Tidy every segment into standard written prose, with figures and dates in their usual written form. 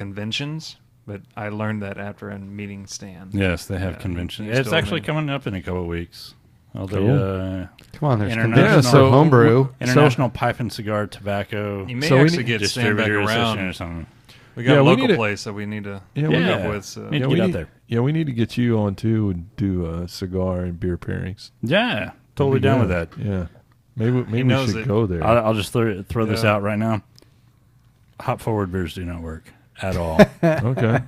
conventions, but I learned that after a meeting Stan. Yes, they have conventions. It's actually coming up in a couple of weeks. Cool. Come on, there's international homebrew. International Pipe and Cigar Tobacco. You may actually get Stan back Distributor around. or something. We got a local place that we need to hook up with. So. Need to get out there. Yeah, we need to get you on too and do cigar and beer pairings. Yeah, totally down with that. Yeah, maybe we should go there. I'll just throw this out right now. Hop forward beers do not work at all. Okay,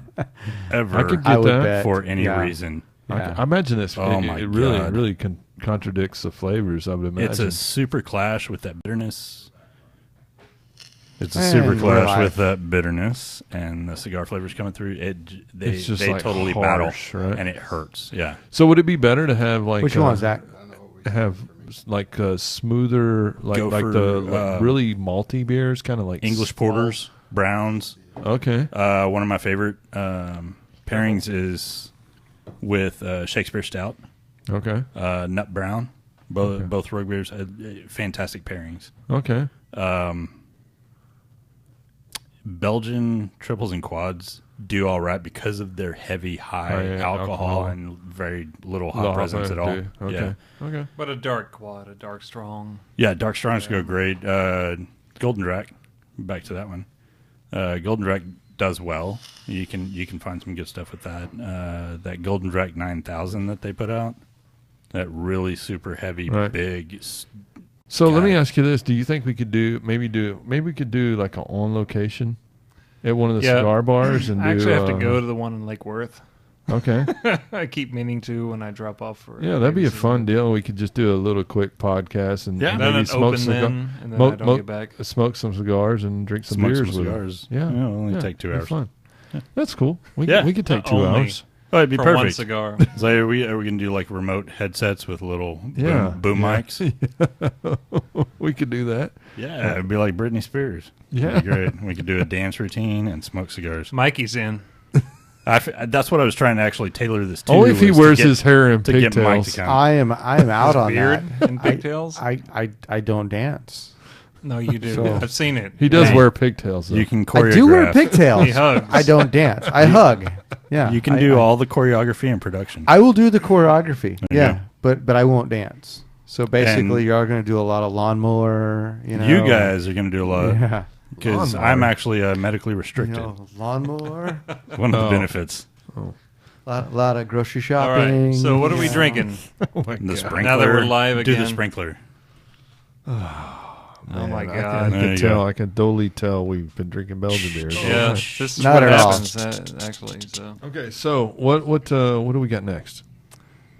ever. I could get that for any reason. Yeah. I imagine this. Oh it really contradicts the flavors. I would imagine it's a super clash with that bitterness. It's a super clash with that bitterness and the cigar flavors coming through. They totally harsh, battle, right? and it hurts. Yeah. So would it be better to have like which one is that? Have like a smoother, like really malty beers, kind of like English porters, browns. Okay. One of my favorite pairings is with Shakespeare Stout. Okay. Nut Brown. Both rogue beers. Fantastic pairings. Okay. Belgian triples and quads do all right because of their heavy, high alcohol and very little hop presence at all. Okay. Yeah. Okay. But a dark quad, a dark strong. Yeah, dark strongs go great. Golden Drac, back to that one. Golden Drac does well. You can find some good stuff with that. That Golden Drac 9000 that they put out, that really super heavy, big. So let me ask you this: do you think we could do like an on location at one of the cigar bars? And I actually have to go to the one in Lake Worth. Okay. I keep meaning to when I drop off for. Yeah, that'd be a fun deal. We could just do a little quick podcast and maybe smoke some smoke some cigars and drink some beers with cigars. Yeah, it'll only take 2 hours. Fun. Yeah. That's cool. We could take 2 hours. Oh, it'd be for perfect. One cigar. So are we going to do like remote headsets with little boom mics? We could do that. Yeah, it'd be like Britney Spears. Yeah. It'd be great. We could do a dance routine and smoke cigars. Mikey's in. That's what I was trying to actually tailor this to. Only if he wears his hair in pigtails. I am out on beard that. And pigtails? I don't dance. No, you do. So, I've seen it. He does wear pigtails, though. You can choreograph. I do wear pigtails. He hugs. I don't dance. I hug. Yeah. You can do all the choreography and production. I will do the choreography. Yeah. But I won't dance. So basically, you are going to do a lot of lawnmower. You guys are going to do a lot. Yeah. Because I'm actually medically restricted. Lawnmower. One of the benefits. Oh. A lot of grocery shopping. All right. So what are we drinking? The sprinkler. Now that we're live again. Do the sprinkler. Oh my God! I can totally tell we've been drinking Belgian beers. Yeah, this is not what at happens actually. So okay, so what do we got next?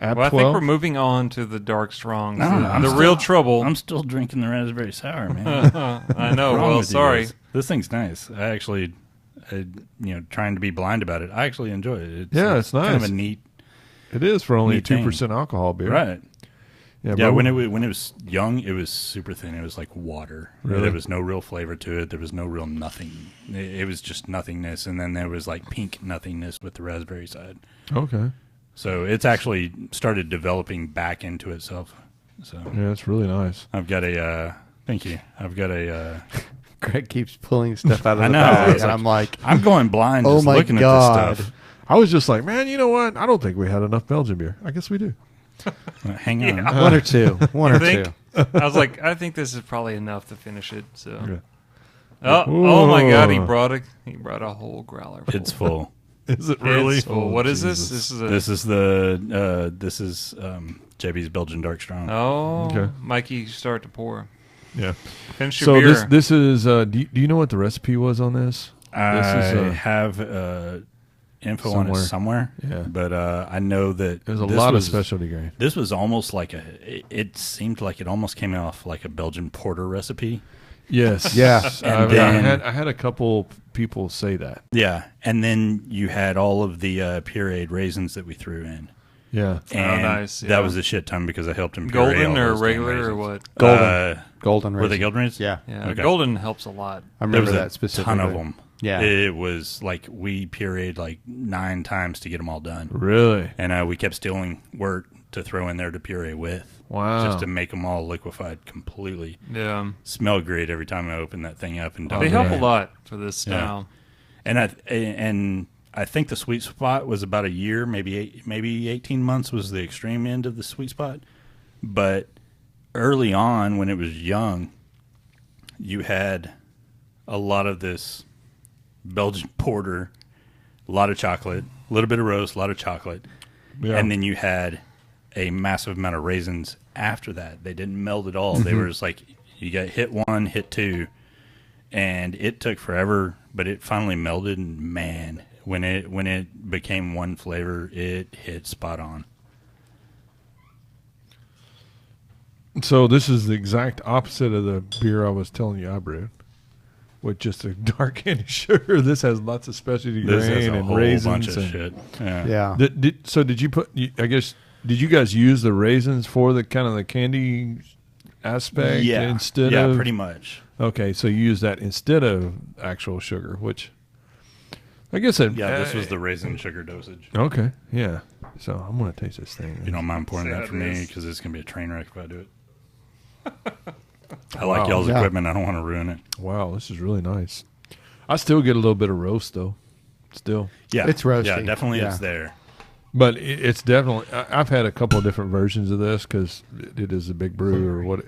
Well, I think we're moving on to the dark strong. The real trouble. I'm still drinking the raspberry sour, man. I know. Well, sorry. This thing's nice. I actually, trying to be blind about it, I actually enjoy it. It's nice. Kind of a neat. It is for only 2% alcohol beer, right? Yeah, when it was young, it was super thin. It was like water. Really? There was no real flavor to it. There was no real nothing. It was just nothingness, and then there was like pink nothingness with the raspberry side. Okay. So it's actually started developing back into itself. So yeah, it's really nice. I've got a. Thank you. I've got a. Greg keeps pulling stuff out of the know. bag, and I'm like, I'm going blind just looking God. at this stuff. I was just like, man, you know what? I don't think we had enough Belgian beer. I guess we do. Hang on. Yeah. One or two. I was like, I think this is probably enough to finish it. So, Okay. oh my God, he brought a whole growler. Full. It's full. Is it really? It's full. What is this? This is JB's Belgian Dark Strong. Oh, okay. Mikey, start to pour. Yeah. Finish your beer. So this is. Do you know what the recipe was on this? I have info on it somewhere. Yeah. But I know that there's a lot of specialty grain. This was almost like it seemed like it almost came off like a Belgian porter recipe. Yes. Yeah. I had a couple people say that. Yeah. And then you had all of the pureed raisins that we threw in. Yeah. And nice. Yeah. That was a shit ton because I helped him puree golden all or those regular or what? Golden raisins. Were they golden raisins? Yeah. Okay. Golden helps a lot. I remember there was that specifically. ton of them. Yeah. It was like we pureed like 9 times to get them all done. Really? And we kept stealing wort to throw in there to puree with. Wow. Just to make them all liquefied completely. Yeah. Smell great every time I open that thing up. And they help a lot for this style. And I think the sweet spot was about a year, maybe 18 months was the extreme end of the sweet spot. But early on, when it was young, you had a lot of this Belgian porter, a lot of chocolate, a little bit of roast, a lot of chocolate. Yeah. And then you had a massive amount of raisins after that. They didn't meld at all. They were just like, you got hit 1, hit 2, and it took forever, but it finally melded, and man, when it became one flavor, it hit spot on. So this is the exact opposite of the beer I was telling you I brewed, with just a dark candy sugar. This has lots of specialty grain and raisins. Bunch of shit. Yeah. Did you put? I guess did you guys use the raisins for the kind of the candy aspect? Yeah. Instead of pretty much. Okay, so you use that instead of actual sugar, which I guess this was the raisin sugar dosage. Okay, yeah. So I'm gonna taste this thing. If you don't mind pouring that for me, because it's gonna be a train wreck if I do it. I like y'all's equipment. I don't want to ruin it. Wow, this is really nice. I still get a little bit of roast though. Still, yeah, it's roasty. Yeah, definitely, it's there. But it's definitely. I've had a couple of different versions of this because it is a big brew or what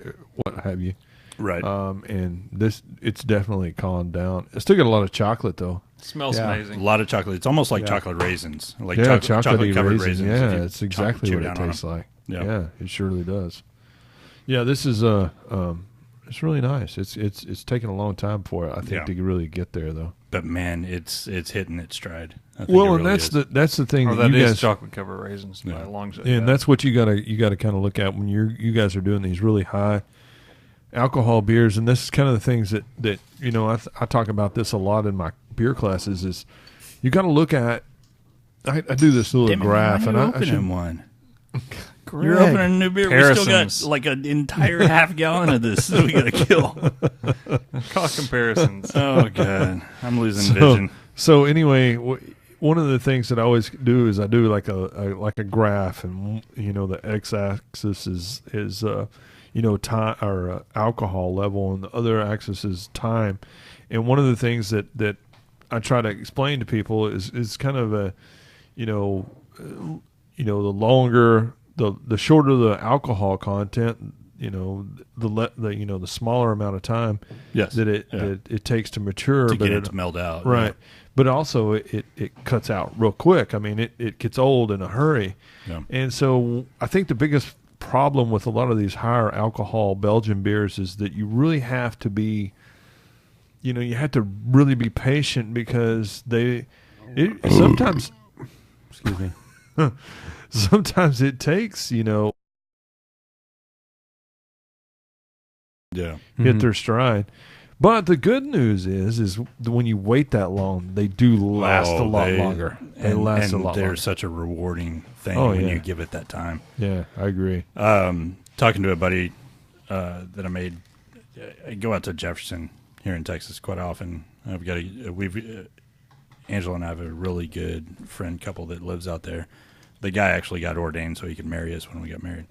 have you. Right. And it's definitely calmed down. It's still got a lot of chocolate though. It smells amazing. A lot of chocolate. It's almost like chocolate raisins. Like chocolate covered raisins. Yeah, it's exactly what it tastes like. Yeah, it surely does. Yeah, this is it's really nice. It's taken a long time for it, I think, to really get there though. But man, it's hitting its stride. Well, and that's the thing. That you guys chocolate covered raisins by a long shot. And that's what you gotta kind of look at when you guys are doing these really high alcohol beers. And this is kind of the things that I talk about this a lot in my beer classes. Is you got to look at. I do this little graph, and I should one. You're opening a new beer. We still got like an entire half gallon of this that we got to kill. Call comparisons. Oh god, I'm losing vision. So anyway, one of the things that I always do is I do like a graph, and the x-axis is time or alcohol level, and the other axis is time. And one of the things that I try to explain to people is kind of a the longer. The shorter the alcohol content, the smaller amount of time that it takes to mature, to get it to meld out, right? But also it cuts out real quick. I mean, it gets old in a hurry, and so I think the biggest problem with a lot of these higher alcohol Belgian beers is that you really have to be, you have to really be patient because sometimes, excuse me. Sometimes it takes, hit their stride. But the good news is when you wait that long, they do last a lot longer. They last a lot longer. They're such a rewarding thing when you give it that time. Yeah, I agree. Talking to a buddy that I made, I go out to Jefferson here in Texas quite often. Angela and I have a really good friend couple that lives out there. The guy actually got ordained so he could marry us when we got married.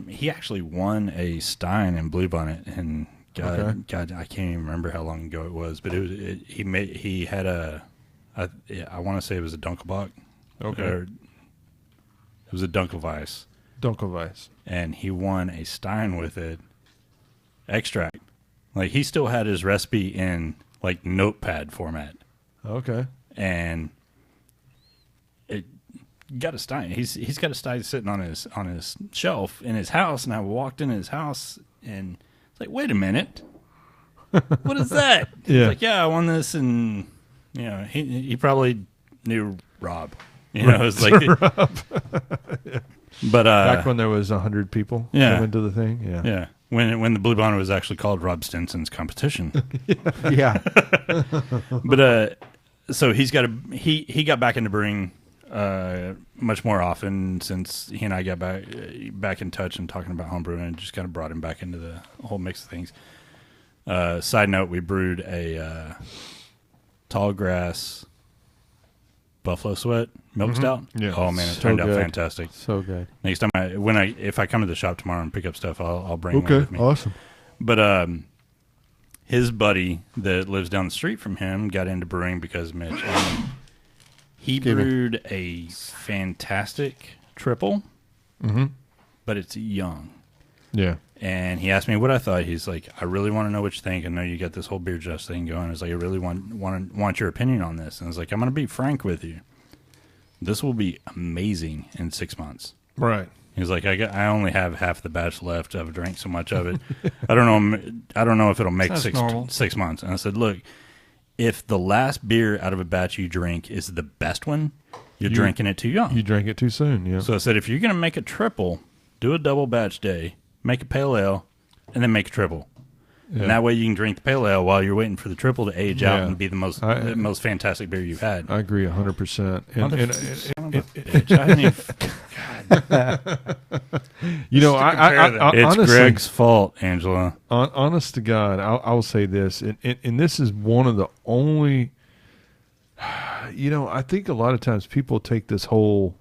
He actually won a Stein in Bluebonnet, and God, I can't even remember how long ago it was, but he had I want to say it was a Dunkelbock. Okay. It was a Dunkelweiss. Dunkelweiss. And he won a Stein with it, extract. Like, he still had his recipe in, like, notepad format. Okay. And it got a Stein. He's got a Stein sitting on his shelf in his house, and I walked in his house, and it's like, wait a minute. What is that? Yeah. He's like, yeah, I won this, and, he probably knew Rob. It's like... Rob. Yeah. But back when there was 100 people coming to the thing, yeah. When the Bluebonnet was actually called Rob Stinson's competition, yeah. But so he got back into brewing much more often since he and I got back in touch and talking about homebrewing, and just kind of brought him back into the whole mix of things. Side note: we brewed a tall grass Buffalo Sweat milk stout. Yeah. Oh man, it turned out fantastic. So good. Next time if I come to the shop tomorrow and pick up stuff, I'll bring one with me. Awesome. But his buddy that lives down the street from him got into brewing because of Mitch. And he brewed a fantastic triple, but it's young. Yeah. And he asked me what I thought. He's like, I really want to know what you think. I know you got this whole beer just thing going. I was like, I really want your opinion on this. And I was like, I'm going to be frank with you. This will be amazing in 6 months. Right. He's like, I only have half the batch left. I've drank so much of it. I don't know if it'll make 6 months. And I said, look, if the last beer out of a batch you drink is the best one, you're drinking it too young. You drank it too soon, yeah. So I said, if you're going to make a triple, do a double batch day, make a pale ale, and then make a triple. Yeah. And that way you can drink the pale ale while you're waiting for the triple to age out and be the most fantastic beer you've had. I agree 100%. It's honestly, Greg's fault, Angela. Honest to God, I will say this, and this is one of the only. I think a lot of times people take this whole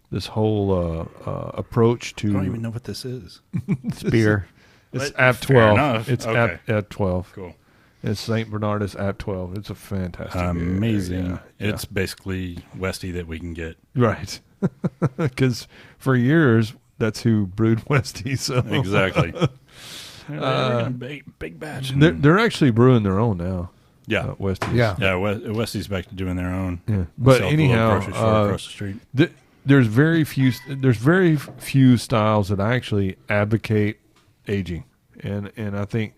approach to. I don't even know what this is. It's beer. It's App 12. It's okay. App 12. Cool. It's St. Bernardus App 12. It's a fantastic amazing. Yeah. It's basically Westy that we can get. Right. Because for years, that's who brewed Westy. So. Exactly. Big batch. They're actually brewing their own now. Yeah. Westies. Yeah, Westy's back to doing their own. Yeah. But anyhow, across the street. There's very few styles that I actually advocate aging, and I think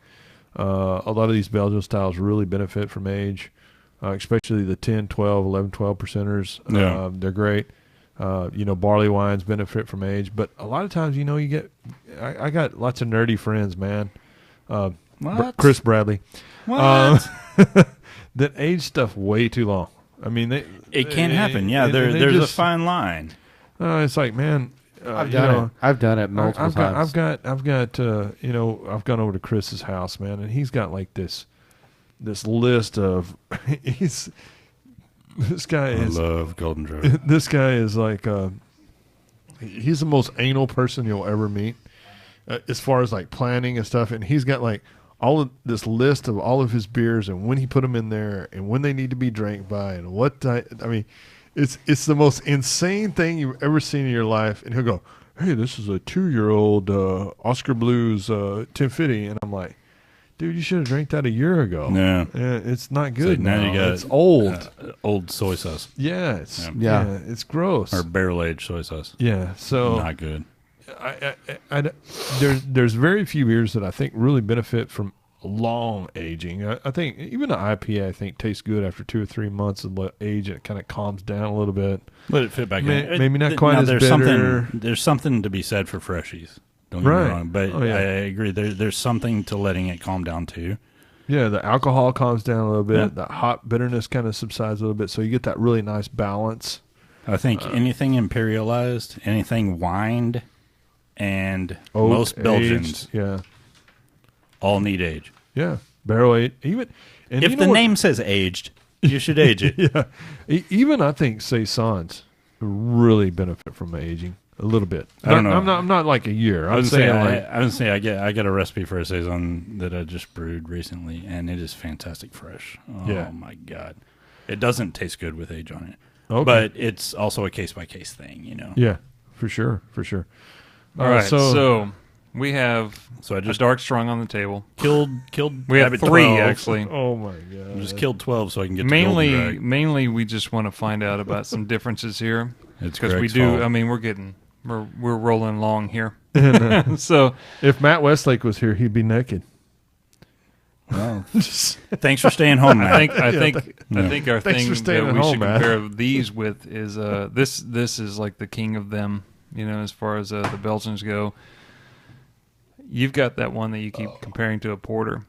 a lot of these Belgian styles really benefit from age, especially the 10, 12, 11, 12 percenters. Yeah. They're great. Barley wines benefit from age, but a lot of times, you get. I got lots of nerdy friends, man. Chris Bradley. What? That age stuff way too long. I mean, it can happen. Yeah, there's a fine line. It's like, man, I've done it multiple times. I've got. I've gone over to Chris's house, man, and he's got like this list of. This guy is. I love Golden Dragon. This guy is like, he's the most anal person you'll ever meet, as far as like planning and stuff, and he's got like. All of this list of all of his beers and when he put them in there and when they need to be drank by and what I mean, it's the most insane thing you've ever seen in your life. And he'll go, "Hey, this is a 2-year-old Oscar Blues 1050," and I'm like, "Dude, you should have drank that a year ago." Yeah, it's not good now. You got it's old, old soy sauce. Yeah, it's gross. Or barrel aged soy sauce. Yeah, so not good. There's very few beers that I think really benefit from long aging. I think even an IPA I think tastes good after 2 or 3 months of age. It kind of calms down a little bit. Let it fit back in. Maybe not quite as bitter. There's something to be said for freshies. Don't get me wrong, but I agree. There's something to letting it calm down too. Yeah, the alcohol calms down a little bit. Yeah. The hot bitterness kind of subsides a little bit, so you get that really nice balance. I think anything imperialized, anything wined. And oak, most Belgians, aged, all need age. Yeah, barrel aged. Even if the name says aged, you should age it. Yeah, even I think saisons really benefit from aging a little bit. I don't know. I'm not like a year. I would say I got a recipe for a saison that I just brewed recently, and it is fantastic fresh. Oh my god, it doesn't taste good with age on it. Okay. But it's also a case by case thing, Yeah, for sure. All right, so we have a dark strong on the table. Killed. We have 3 actually. Oh my god! I just killed 12 so I can get mainly we just want to find out about some differences here because we do. Fault. I mean, we're rolling along here. So if Matt Westlake was here, he'd be naked. Well, thanks for staying home, Matt. I think our thing that we should compare these with is this is like the king of them. As far as the Belgians go, you've got that one that you keep comparing to a porter.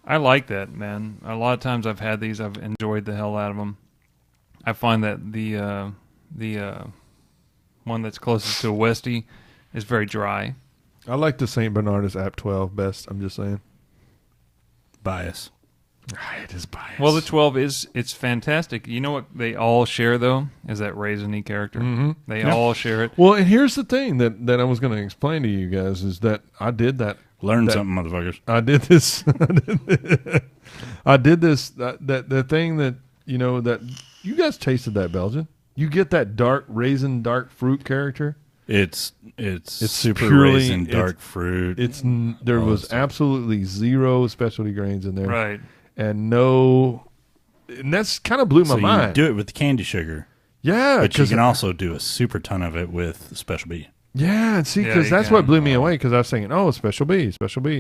I like that, man. A lot of times I've had these, I've enjoyed the hell out of them. I find that the one that's closest to a Westy is very dry. I like the St. Bernardus App 12 best. I'm just saying. Bias. It is biased. Well, the 12 it's fantastic. You know what they all share, though, is that raisiny character. Mm-hmm. They all share it. Well, and here's the thing that I was going to explain to you guys is that I did that Learn something, motherfuckers. I did this. I did this. The thing that that you guys tasted that Belgian. You get that dark raisin, dark fruit character. It's super purely raisin, dark fruit. There was absolutely zero specialty grains in there, Right? And that's kind of blew my mind. You do it with the candy sugar, but you can also do a super ton of it with Special B. Yeah, and see, because that's what blew me away. Because I was thinking, Special B.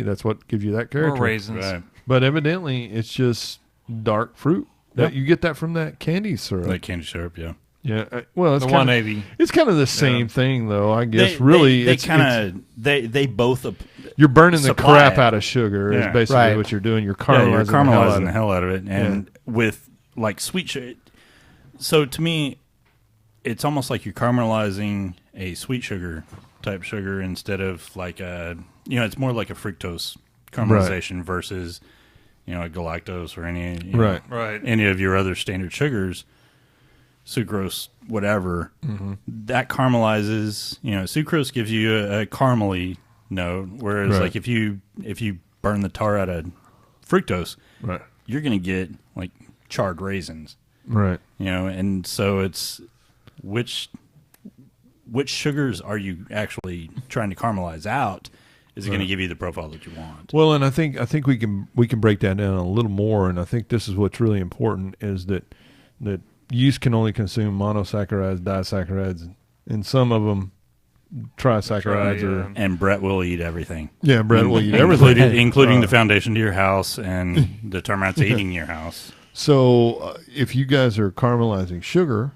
That's what gives you that character. Or raisins, right. But evidently, it's just dark fruit. Yep. You get that from that candy syrup. Like candy syrup, yeah. Yeah, well, it's the kinda, 180. It's kind of the same thing, though. I guess they both. You're burning the crap out of sugar. Is basically what you're doing. You're caramelizing the hell out of it, and with like sweet sugar. So to me, it's almost like you're caramelizing a sweet sugar type sugar instead of like it's more like a fructose caramelization versus a galactose or any of your other standard sugars. Sucrose, whatever, that caramelizes. Sucrose gives you a caramely note, whereas like if you burn the tar out of fructose, you're going to get like charred raisins, right? And so it's which sugars are you actually trying to caramelize out? Is it going to give you the profile that you want? Well, and I think we can break that down a little more, and I think this is what's really important is that yeast can only consume monosaccharides, disaccharides, and some of them trisaccharides. And Brett will eat everything. Yeah, Brett will eat everything. Including the foundation to your house and the termites eating your house. So if you guys are caramelizing sugar,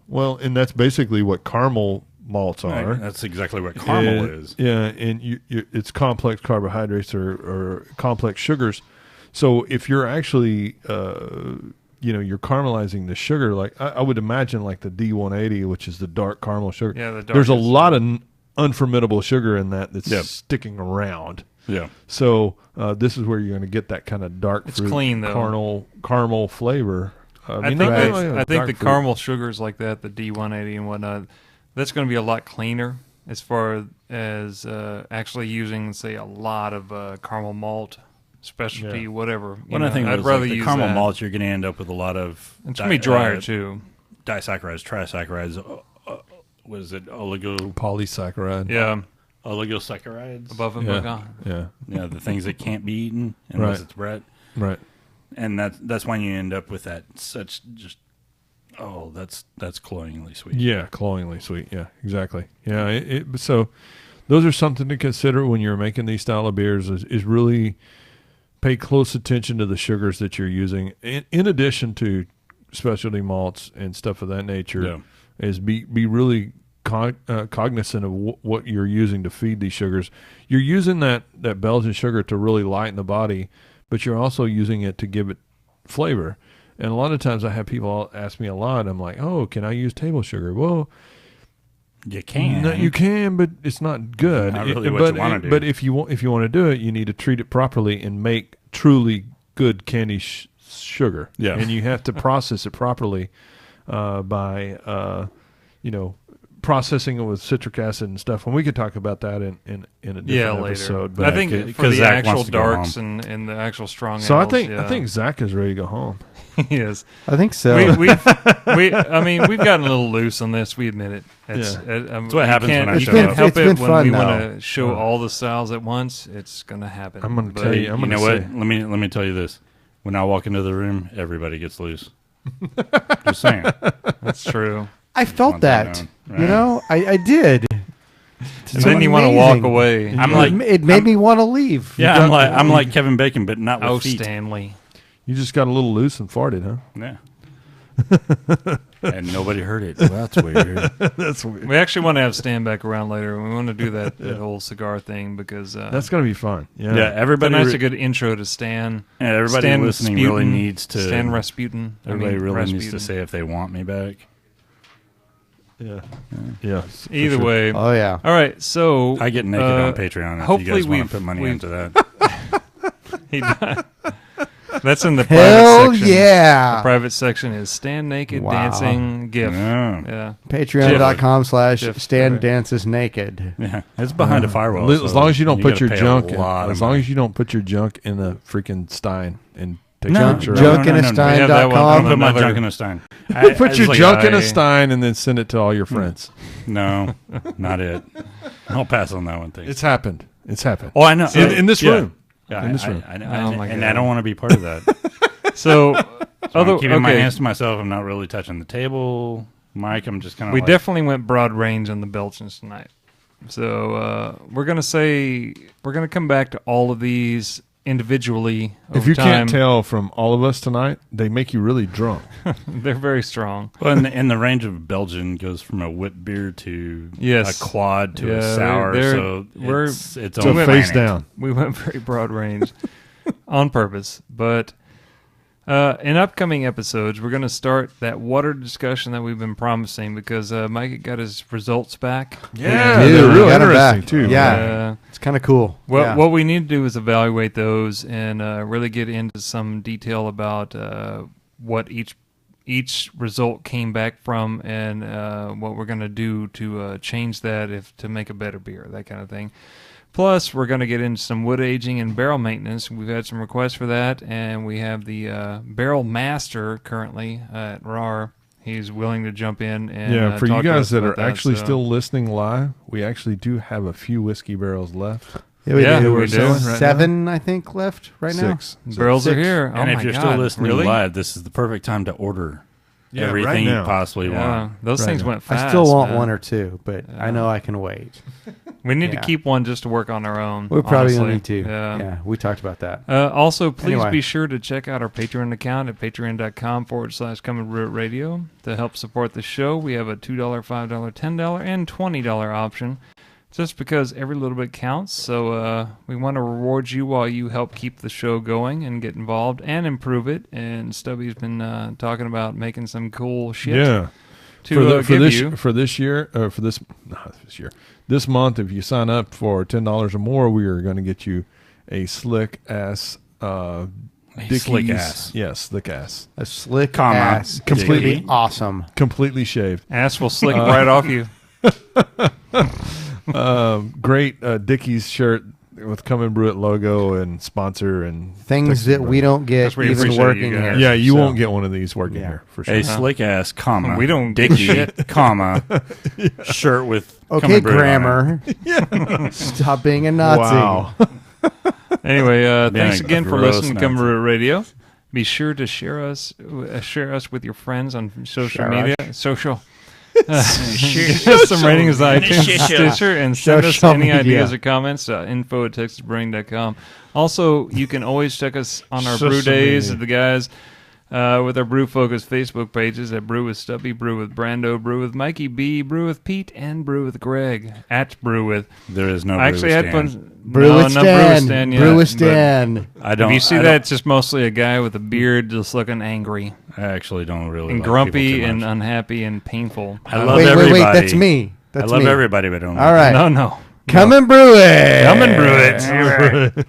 well, and that's basically what caramel malts are. Right, that's exactly what caramel is. Yeah, and it's complex carbohydrates or complex sugars. So if you're actually you're caramelizing the sugar, like I would imagine like the D180, which is the dark caramel sugar. Yeah, there's a lot of unfermentable sugar in that's sticking around. Yeah. So this is where you're going to get that kind of dark fruit, clean, though. caramel flavor. I think the caramel sugars like that, the D180 and whatnot, that's going to be a lot cleaner as far as actually using, say, a lot of caramel malt. Specialty, whatever. I'd rather use caramel malts. You're going to end up with a lot of. It's going to be drier too. Disaccharides, trisaccharides. What is it? Polysaccharide. Yeah. Oligosaccharides. Above and yeah. Yeah, the things that can't be eaten unless it's Brett. Right. And that's when you end up with that such just. Oh, that's cloyingly sweet. Yeah, cloyingly sweet. Yeah, exactly. Yeah. So those are something to consider when you're making these style of beers. Is really. Pay close attention to the sugars that you're using, in addition to specialty malts and stuff of that nature. Yeah. Is be really cognizant of what you're using to feed these sugars. You're using that Belgian sugar to really lighten the body, but you're also using it to give it flavor. And a lot of times I have people ask me a lot. I'm like, "Oh, can I use table sugar?" Well, you can. No, you can, but it's not good. Not really what you want to do. But if you want to do it, you need to treat it properly and make truly good candy sugar. Yeah. And you have to process it properly by processing it with citric acid and stuff. And we could talk about that in a different episode. But I think for the Zach actual darks and the actual strong ales, I think Zach is ready to go home. He is. I think so. We've gotten a little loose on this. We admit it. That's what happens when I show up. Can't help it when we want to show all the styles at once. It's going to happen. I'm going to tell you. You know what? Let me tell you this. When I walk into the room, everybody gets loose. Just saying. That's true. I felt that. Right? I did. And then you want to walk away. It made me want to leave. Yeah, I'm like Kevin Bacon, but not with feet. Stanley. You just got a little loose and farted, huh? Yeah. And nobody heard it. Well, that's weird. That's weird. We actually want to have Stan back around later. We want to do that whole cigar thing because that's going to be fun. Yeah, everybody. That's a good intro to Stan. Yeah, everybody Stan listening Rasputin, really needs to. Stan Rasputin. Everybody really needs to say if they want me back. Yeah. Either way. Oh yeah. All right. So I get naked on Patreon. If hopefully you guys want to put money into that. That's in the Hell private section. yeah. The private section is Stand Naked Dancing GIF. Yeah. Patreon.com/Stan Dances Naked. Yeah, it's behind a firewall. As long as you don't put your junk, as long as you don't put your junk in a freaking stein and take No, picture. junkinestein.com. Put my junk in a stein. Put your junk in a stein and then send it to all your friends. No, not it. I'll pass on that one. Thanks. It's happened. Oh, I know. In this room. Yeah, in this room. I know. Oh my and God. I don't want to be part of that. So, I'm keeping my hands to myself. I'm not really touching the table. Mike, I'm just kind of we definitely went broad range on the Belgians tonight. So we're going to come back to all of these individually over If you time. can't tell from all of us tonight, they make you really drunk. They're very strong. Well, and the range of Belgian goes from a wit beer to Yes. a quad to Yeah, a sour. So we're- it's So on face planet. down. We went very broad range on purpose. But in upcoming episodes, we're going to start that water discussion that we've been promising because Mike got his results back. Yeah, Dude, they're we real got 'em interesting back. too. Yeah. It's kind of cool. What we need to do is evaluate those and really get into some detail about what each result came back from and what we're going to do to change that to make a better beer, that kind of thing. Plus, we're going to get into some wood aging and barrel maintenance. We've had some requests for that, and we have the barrel master currently at RAR. He's willing to jump in and For you talk to guys us that about are actually so- still listening live, we actually do have a few whiskey barrels left. Yeah, we We're do. Right 7, I think, left right now. 6. barrels are Six. here. And oh if my you're God, still listening really? live, this is the perfect time to order Yeah, everything right you now. possibly Yeah, want. those Right things now. went fast. I still want man. one or two, but I know I can wait. We need Yeah. to keep one just to work on our own. We're probably going honestly. to need to. Yeah, we talked about that. Also, please Anyway. be sure to check out our Patreon account at patreon.com/Come and Brew It Radio to help support the show. We have a $2, $5, $10, and $20 option just because every little bit counts. So we want to reward you while you help keep the show going and get involved and improve it. And Stubby's been talking about making some cool shit Yeah. to give you. This month, if you sign up for $10 or more, we are going to get you a slick ass Dickies. Slick ass. Yes, slick ass. A slick Comma. ass. Completely. Completely awesome. Completely shaved. Ass will slick right off you. Great Dickies shirt with Come and Brew It logo and sponsor and Things that we don't get That's where you even appreciate working you guys. here. Yeah, you So, won't get one of these working Yeah. here for sure. A slick ass, comma. We don't Dickie, shit. comma, shirt with Come Okay, and Brew It on it. grammar. Stop being a Nazi. Wow. Anyway, Yeah, thanks again for gross listening to Come Nazi. Brew It Radio. Be sure to share us with your friends on social Share media. Social. Give us some ratings on iTunes, Stitcher, and send us Social any media. ideas or comments. info@texasbrewing.com. Also, you can always check us on our Social brew days media. of the guys with our Brew Focus Facebook pages at Brew with Stubby, Brew with Brando, Brew with Mikey B, Brew with Pete, and Brew with Greg at Brew with. There is no I actually Brew had stand. fun. Brew with no Brew with Stan. Stan yet, Brew with but Stan. I don't. If you see I that, don't- it's just mostly a guy with a beard just looking angry I actually don't really and like grumpy people too and much. unhappy and painful. I love Wait, everybody. that's me. That's I love me. everybody, but I don't. All right. No. Come and brew it. Come and brew it.